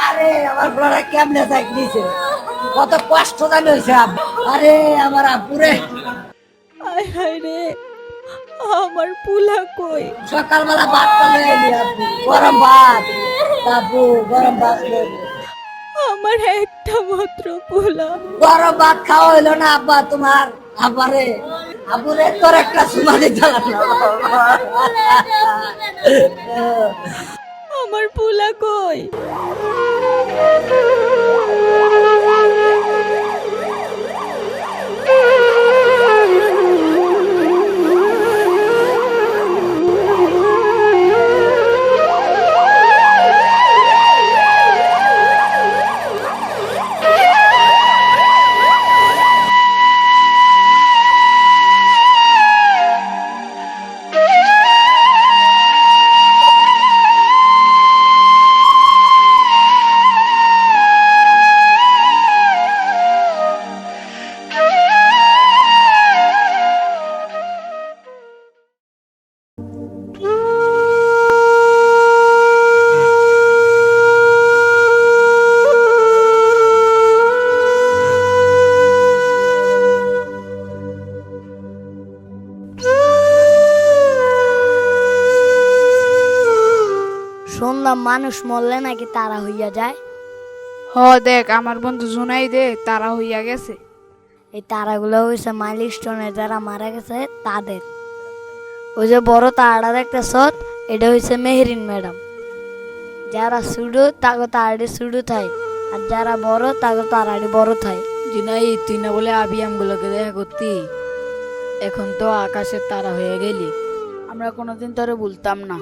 আরে আমার বড় কেমনে যাই দিছে, কত কষ্ট জানি হয়েছে। আরে আমার আব্বুরে আয় হায় রে, আমার পুলা কই? সকালবেলা ভাত পালে আব্বু, গরম ভাত। আব্বু গরম ভাত খাইলো। আমার একটা মাত্র পুলা। গরম ভাত খাওয়া হইলো না আব্বা তোমার? আব্বারে আব্বুরে তোর একটা সুমা দিতে লাগলো। আমার পুলা কই? শুনলাম মানুষ মরলে নাকি তারা হইয়া যায়। দেখ আমার বন্ধু জুনাই দে তারা হইয়া গেছে। এই তারাগুলো হয়েছে মাইলস্টোনে যারা মারা গেছে তাদের। ওই যে বড় তারাটা দেখতেছ, এটা হয়েছে মেহরিন ম্যাডাম। যারা সুডু তাকে তারাটি সুডু থাই, আর যারা বড় তাকে তারাটি বড় থাই। জিনাই তুই না বলে আবি আমগুলোকে দেখা করতি, এখন তো আকাশের তারা হয়ে গেলি। আমরা কোনোদিন তোরে বলতাম না।